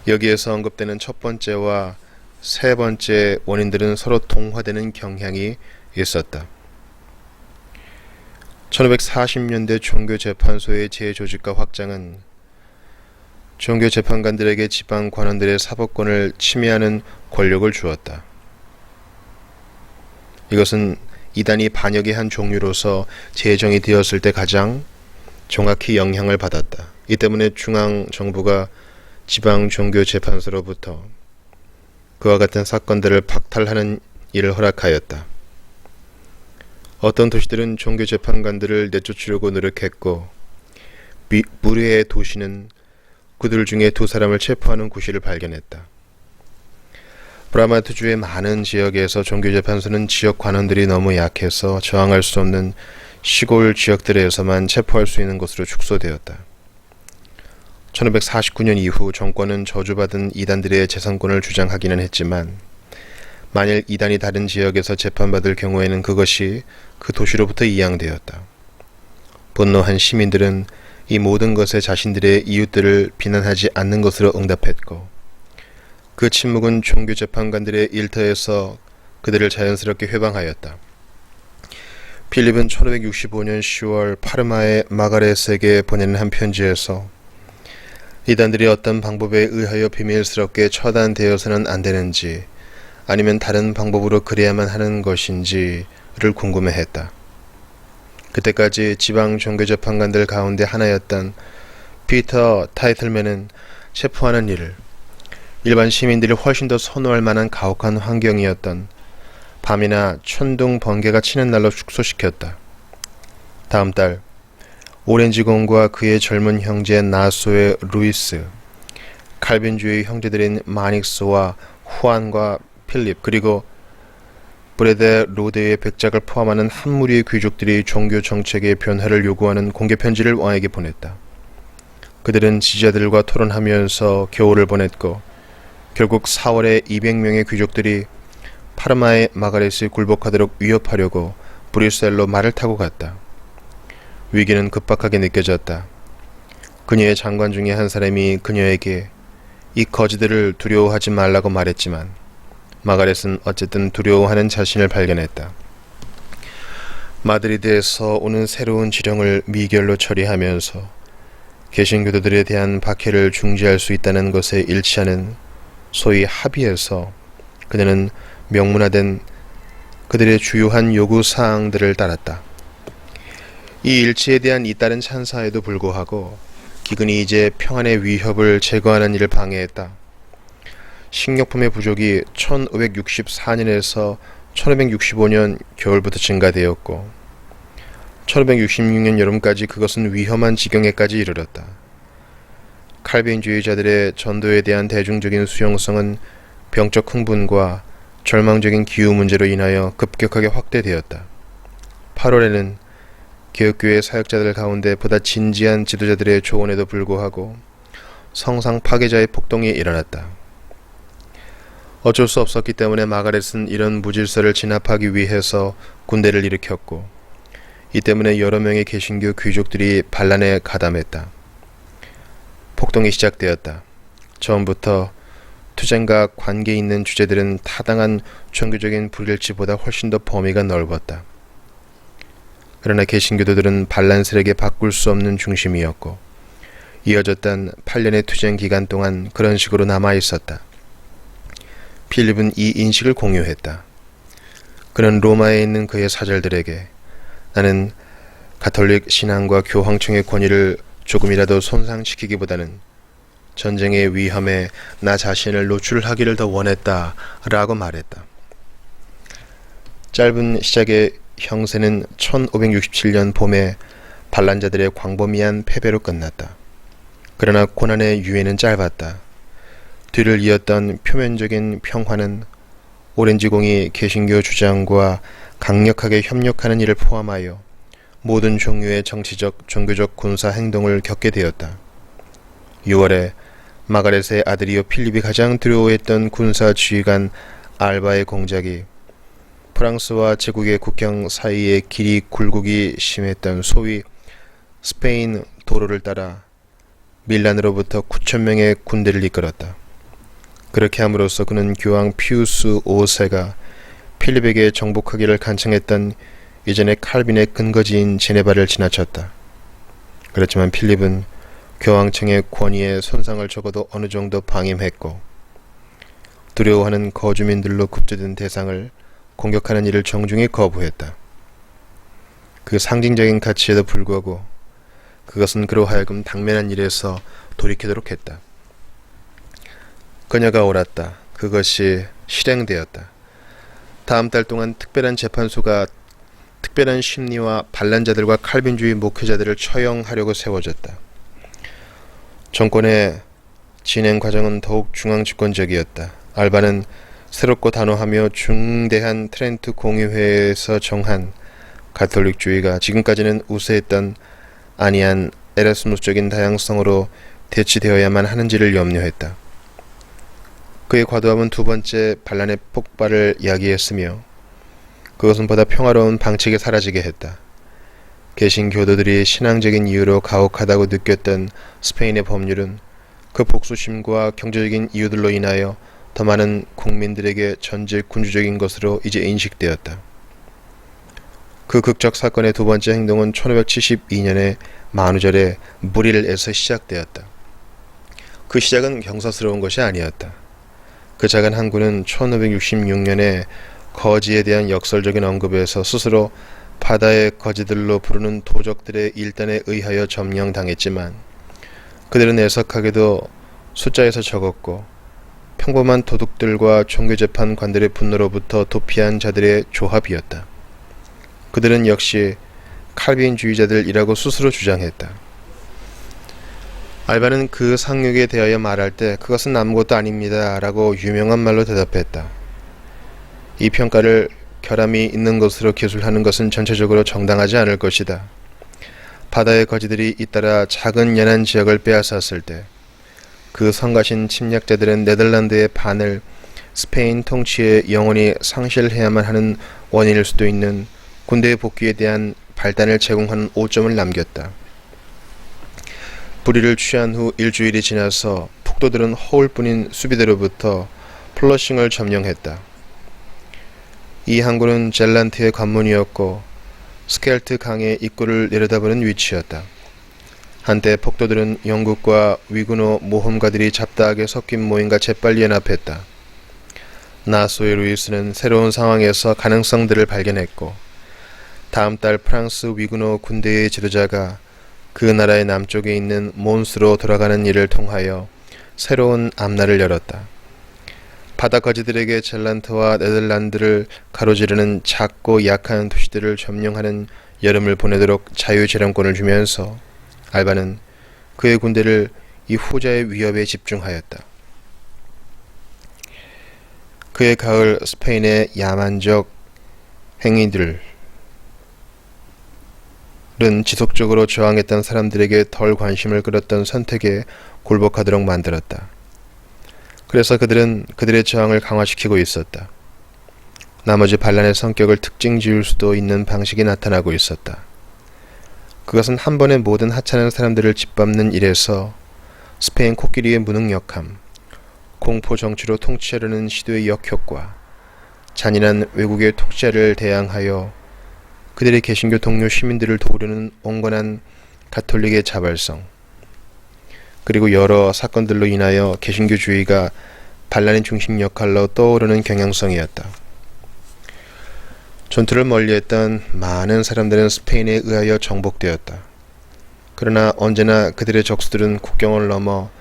여기에서 언급되는 첫 번째와 세 번째 원인들은 서로 동화되는 경향이 있었다. 1540년대 종교재판소의 재조직과 확장은 종교재판관들에게 지방 관원들의 사법권을 침해하는 권력을 주었다. 이것은 이단이 반역의 한 종류로서 제정이 되었을 때 가장 정확히 영향을 받았다. 이 때문에 중앙정부가 지방 종교재판소로부터 그와 같은 사건들을 박탈하는 일을 허락하였다. 어떤 도시들은 종교재판관들을 내쫓으려고 노력했고 무례의 도시는 그들 중에 두 사람을 체포하는 구실을 발견했다. 브라마트주의 많은 지역에서 종교재판소는 지역 관원들이 너무 약해서 저항할 수 없는 시골 지역들에서만 체포할 수 있는 것으로 축소되었다. 1549년 이후 정권은 저주받은 이단들의 재산권을 주장하기는 했지만 만일 이단이 다른 지역에서 재판받을 경우에는 그것이 그 도시로부터 이양되었다. 분노한 시민들은 이 모든 것에 자신들의 이웃들을 비난하지 않는 것으로 응답했고 그 침묵은 종교재판관들의 일터에서 그들을 자연스럽게 회방하였다. 필립은 1565년 10월 파르마의 마가렛에게 보내는 한 편지에서 이단들이 어떤 방법에 의하여 비밀스럽게 처단되어서는 안 되는지 아니면 다른 방법으로 그래야만 하는 것인지를 궁금해했다. 그때까지 지방 종교재판관들 가운데 하나였던 피터 타이틀맨은 체포하는 일을 일반 시민들이 훨씬 더 선호할 만한 가혹한 환경이었던 밤이나 천둥 번개가 치는 날로 축소시켰다. 다음 달 오렌지공과 그의 젊은 형제 나소의 루이스, 칼빈주의 형제들인 마닉스와 후안과 필립 그리고 브레데 로드의 백작을 포함하는 한 무리의 귀족들이 종교 정책의 변화를 요구하는 공개 편지를 왕에게 보냈다. 그들은 지지자들과 토론하면서 겨울을 보냈고 결국 4월에 200명의 귀족들이 파르마의 마가렛을 굴복하도록 위협하려고 브뤼셀로 말을 타고 갔다. 위기는 급박하게 느껴졌다. 그녀의 장관 중에 한 사람이 그녀에게 이 거지들을 두려워하지 말라고 말했지만 마가렛은 어쨌든 두려워하는 자신을 발견했다. 마드리드에서 오는 새로운 지령을 미결로 처리하면서 개신교도들에 대한 박해를 중지할 수 있다는 것에 일치하는 소위 합의에서 그녀는 명문화된 그들의 주요한 요구사항들을 따랐다. 이 일치에 대한 잇따른 찬사에도 불구하고 기근이 이제 평안의 위협을 제거하는 일을 방해했다. 식료품의 부족이 1564년에서 1565년 겨울부터 증가되었고 1566년 여름까지 그것은 위험한 지경에까지 이르렀다. 칼빈주의자들의 전도에 대한 대중적인 수용성은 병적 흥분과 절망적인 기후 문제로 인하여 급격하게 확대되었다. 8월에는 개혁교회 사역자들 가운데 보다 진지한 지도자들의 조언에도 불구하고 성상 파괴자의 폭동이 일어났다. 어쩔 수 없었기 때문에 마가렛은 이런 무질서를 진압하기 위해서 군대를 일으켰고 이 때문에 여러 명의 개신교 귀족들이 반란에 가담했다. 폭동이 시작되었다. 처음부터 투쟁과 관계 있는 주제들은 타당한 종교적인 불일치보다 훨씬 더 범위가 넓었다. 그러나 개신교도들은 반란세력에 바꿀 수 없는 중심이었고 이어졌던 8년의 투쟁 기간 동안 그런 식으로 남아있었다. 필립은 이 인식을 공유했다. 그는 로마에 있는 그의 사절들에게 나는 가톨릭 신앙과 교황청의 권위를 조금이라도 손상시키기보다는 전쟁의 위험에 나 자신을 노출하기를 더 원했다 라고 말했다. 짧은 시작의 형세는 1567년 봄에 반란자들의 광범위한 패배로 끝났다. 그러나 고난의 유예는 짧았다. 뒤를 이었던 표면적인 평화는 오렌지공이 개신교 주장과 강력하게 협력하는 일을 포함하여 모든 종류의 정치적, 종교적 군사 행동을 겪게 되었다. 6월에 마가렛의 아들이요 필립이 가장 두려워했던 군사 지휘관 알바의 공작이 프랑스와 제국의 국경 사이에 길이 굴곡이 심했던 소위 스페인 도로를 따라 밀란으로부터 9,000명의 군대를 이끌었다. 그렇게 함으로써 그는 교황 피우스 5세가 필립에게 정복하기를 간청했던 이전의 칼빈의 근거지인 제네바를 지나쳤다. 그렇지만 필립은 교황청의 권위에 손상을 적어도 어느 정도 방임했고 두려워하는 거주민들로 굽제된 대상을 공격하는 일을 정중히 거부했다. 그 상징적인 가치에도 불구하고 그것은 그로 하여금 당면한 일에서 돌이키도록 했다. 그녀가 옳았다. 그것이 실행되었다. 다음 달 동안 특별한 재판소가 특별한 심리와 반란자들과 칼빈주의 목회자들을 처형하려고 세워졌다. 정권의 진행 과정은 더욱 중앙집권적이었다. 알바는 새롭고 단호하며 중대한 트렌트 공의회에서 정한 가톨릭주의가 지금까지는 우세했던 안이한 에라스무스적인 다양성으로 대치되어야만 하는지를 염려했다. 그의 과도함은 두 번째 반란의 폭발을 야기했으며 그것은 보다 평화로운 방책이 사라지게 했다. 개신교도들이 신앙적인 이유로 가혹하다고 느꼈던 스페인의 법률은 그 복수심과 경제적인 이유들로 인하여 더 많은 국민들에게 전질 군주적인 것으로 이제 인식되었다. 그 극적 사건의 두 번째 행동은 1572년에 만우절의 무릴에서 시작되었다. 그 시작은 경사스러운 것이 아니었다. 그 작은 항구는 1566년에 거지에 대한 역설적인 언급에서 스스로 바다의 거지들로 부르는 도적들의 일단에 의하여 점령당했지만 그들은 애석하게도 숫자에서 적었고 평범한 도둑들과 종교재판관들의 분노로부터 도피한 자들의 조합이었다. 그들은 역시 칼빈주의자들이라고 스스로 주장했다. 알바는 그 상륙에 대하여 말할 때 그것은 아무것도 아닙니다 라고 유명한 말로 대답했다. 이 평가를 결함이 있는 것으로 기술하는 것은 전체적으로 정당하지 않을 것이다. 바다의 거지들이 잇따라 작은 연안 지역을 빼앗았을 때 그 성가신 침략자들은 네덜란드의 반을 스페인 통치에 영원히 상실해야만 하는 원인일 수도 있는 군대의 복귀에 대한 발단을 제공하는 오점을 남겼다. 불의를 취한 후 일주일이 지나서 폭도들은 허울뿐인 수비대로부터 플러싱을 점령했다. 이 항구는 젤란트의 관문이었고 스켈트 강의 입구를 내려다보는 위치였다. 한때 폭도들은 영국과 위구노 모험가들이 잡다하게 섞인 모임과 재빨리 연합했다. 나소의 루이스는 새로운 상황에서 가능성들을 발견했고 다음 달 프랑스 위구노 군대의 지도자가 그 나라의 남쪽에 있는 몬스로 돌아가는 일을 통하여 새로운 앞날을 열었다. 바다 거지들에게 젤란트와 네덜란드를 가로지르는 작고 약한 도시들을 점령하는 여름을 보내도록 자유재량권을 주면서 알바는 그의 군대를 이 후자의 위협에 집중하였다. 그의 가을 스페인의 야만적 행위들은 지속적으로 저항했던 사람들에게 덜 관심을 끌었던 선택에 굴복하도록 만들었다. 그래서 그들은 그들의 저항을 강화시키고 있었다. 나머지 반란의 성격을 특징 지을 수도 있는 방식이 나타나고 있었다. 그것은 한 번에 모든 하찮은 사람들을 짓밟는 일에서 스페인 코끼리의 무능력함, 공포 정치로 통치하려는 시도의 역효과, 잔인한 외국의 통치자를 대항하여 그들의 개신교 동료 시민들을 도우려는 온건한 가톨릭의 자발성, 그리고 여러 사건들로 인하여 개신교주의가 반란의 중심 역할로 떠오르는 경향성이었다. 전투를 멀리했던 많은 사람들은 스페인에 의하여 정복되었다. 그러나 언제나 그들의 적수들은 국경을 넘어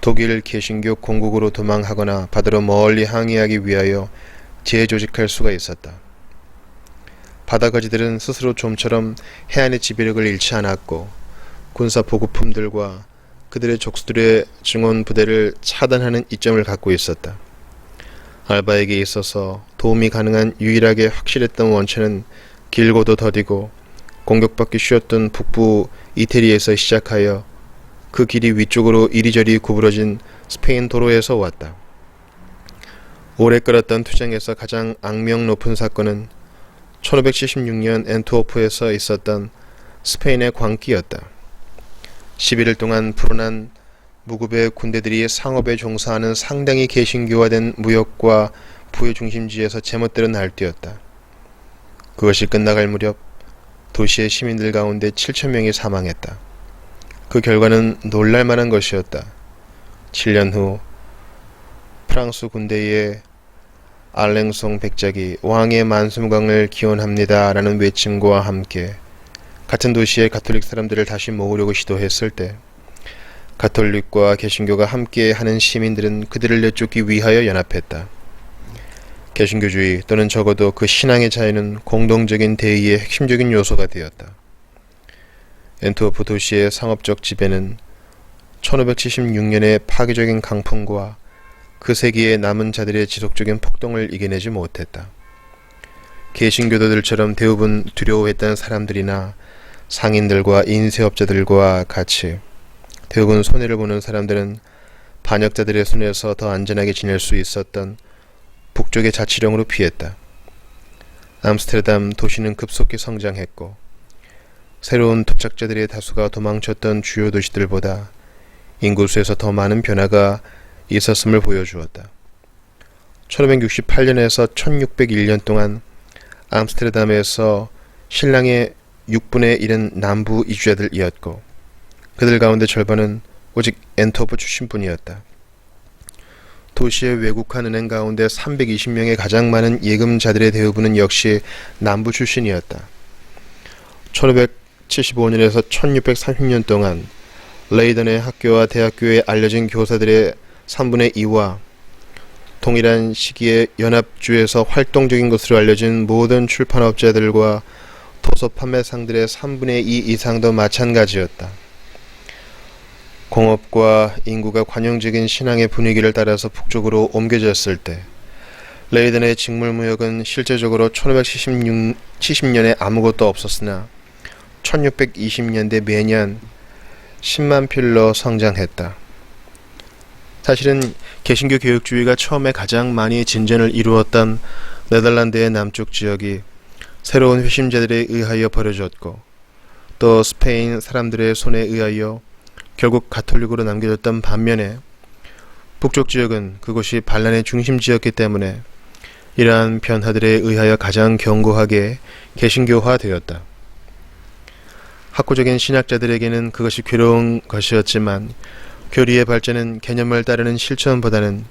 독일 개신교 공국으로 도망하거나 바다로 멀리 항해하기 위하여 재조직할 수가 있었다. 바다거지들은 스스로 좀처럼 해안의 지배력을 잃지 않았고 군사 보급품들과 그들의 적수들의 증원 부대를 차단하는 이점을 갖고 있었다. 알바에게 있어서 도움이 가능한 유일하게 확실했던 원천은 길고도 더디고 공격받기 쉬웠던 북부 이태리에서 시작하여 그 길이 위쪽으로 이리저리 구부러진 스페인 도로에서 왔다. 오래 끌었던 투쟁에서 가장 악명 높은 사건은 1576년 앤트워프에서 있었던 스페인의 광기였다. 11일 동안 불어난 무급의 군대들이 상업에 종사하는 상당히 개신교화된 무역과 부의 중심지에서 제멋대로 날뛰었다. 그것이 끝나갈 무렵 도시의 시민들 가운데 7,000명이 사망했다. 그 결과는 놀랄만한 것이었다. 7년 후 프랑스 군대의 알랭송 백작이 왕의 만수무강을 기원합니다 라는 외침과 함께 같은 도시의 가톨릭 사람들을 다시 모으려고 시도했을 때 가톨릭과 개신교가 함께 하는 시민들은 그들을 내쫓기 위하여 연합했다. 개신교주의 또는 적어도 그 신앙의 자유는 공동적인 대의의 핵심적인 요소가 되었다. 엔트워프 도시의 상업적 지배는 1576년의 파괴적인 강풍과 그 세기의 남은 자들의 지속적인 폭동을 이겨내지 못했다. 개신교도들처럼 대부분 두려워했던 사람들이나 상인들과 인쇄업자들과 같이 대부분 손해를 보는 사람들은 반역자들의 손에서 더 안전하게 지낼 수 있었던 북쪽의 자치령으로 피했다. 암스테르담 도시는 급속히 성장했고 새로운 도착자들의 다수가 도망쳤던 주요 도시들보다 인구수에서 더 많은 변화가 있었음을 보여주었다. 1568년에서 1601년 동안 암스테르담에서 신랑의 6분의 1은 남부 이주자들이었고 그들 가운데 절반은 오직 엔트워프 출신뿐이었다. 도시의 외국한 은행 가운데 320명의 가장 많은 예금자들의 대부분은 역시 남부 출신이었다. 1575년에서 1630년 동안 레이던의 학교와 대학교에 알려진 교사들의 3분의 2와 동일한 시기에 연합주에서 활동적인 것으로 알려진 모든 출판업자들과 도서 판매상들의 3분의 2 이상도 마찬가지였다. 공업과 인구가 관용적인 신앙의 분위기를 따라서 북쪽으로 옮겨졌을 때 레이든의 직물무역은 실제적으로 1570년에 아무것도 없었으나 1620년대 매년 10만 필러 성장했다. 사실은 개신교 교육주의가 처음에 가장 많이 진전을 이루었던 네덜란드의 남쪽 지역이 새로운 회심자들에 의하여 버려졌고 또 스페인 사람들의 손에 의하여 결국 가톨릭으로 남겨졌던 반면에 북쪽 지역은 그곳이 반란의 중심지였기 때문에 이러한 변화들에 의하여 가장 견고하게 개신교화되었다. 학구적인 신학자들에게는 그것이 괴로운 것이었지만 교리의 발전은 개념을 따르는 실천보다는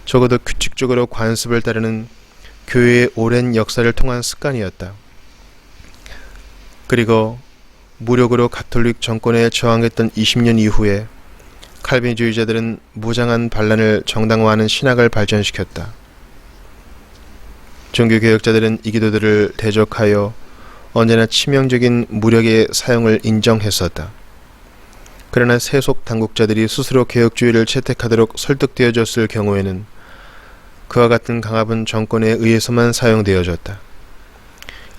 적어도 규칙적으로 관습을 따르는 교회의 오랜 역사를 통한 습관이었다. 그리고 무력으로 가톨릭 정권에 저항했던 20년 이후에 칼빈주의자들은 무장한 반란을 정당화하는 신학을 발전시켰다. 종교개혁자들은 이 기도들을 대적하여 언제나 치명적인 무력의 사용을 인정했었다. 그러나 세속 당국자들이 스스로 개혁주의를 채택하도록 설득되어졌을 경우에는 그와 같은 강압은 정권에 의해서만 사용되어졌다.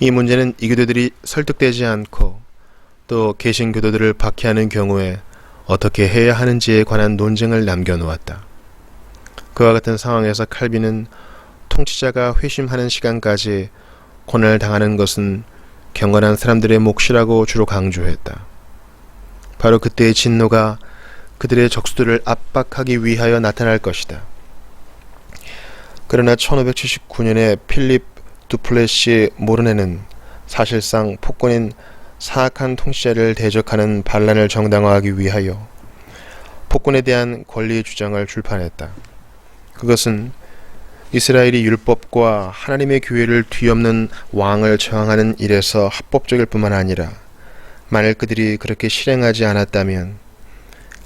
이 문제는 이교도들이 설득되지 않고 또 개신교도들을 박해하는 경우에 어떻게 해야 하는지에 관한 논쟁을 남겨놓았다. 그와 같은 상황에서 칼빈은 통치자가 회심하는 시간까지 고난을 당하는 것은 경건한 사람들의 몫이라고 주로 강조했다. 바로 그때의 진노가 그들의 적수들을 압박하기 위하여 나타날 것이다. 그러나 1579년에 필립 두플레시 모르네는 사실상 폭군인 사악한 통치자를 대적하는 반란을 정당화하기 위하여 폭군에 대한 권리의 주장을 출판했다. 그것은 이스라엘이 율법과 하나님의 교회를 뒤엎는 왕을 저항하는 일에서 합법적일 뿐만 아니라 만일 그들이 그렇게 실행하지 않았다면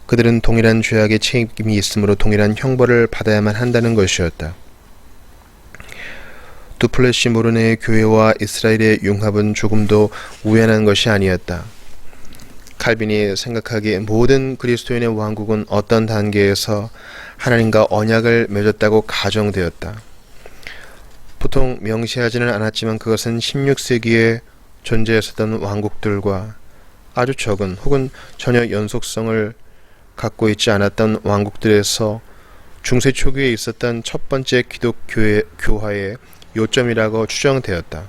그들은 동일한 죄악의 책임이 있으므로 동일한 형벌을 받아야만 한다는 것이었다. 두플레시 모르네의 교회와 이스라엘의 융합은 조금도 우연한 것이 아니었다. 칼빈이 생각하기에 모든 그리스도인의 왕국은 어떤 단계에서 하나님과 언약을 맺었다고 가정되었다. 보통 명시하지는 않았지만 그것은 16세기에 존재했었던 왕국들과 아주 적은 혹은 전혀 연속성을 갖고 있지 않았던 왕국들에서 중세 초기에 있었던 첫 번째 기독교회 교화의 요점이라고 추정되었다.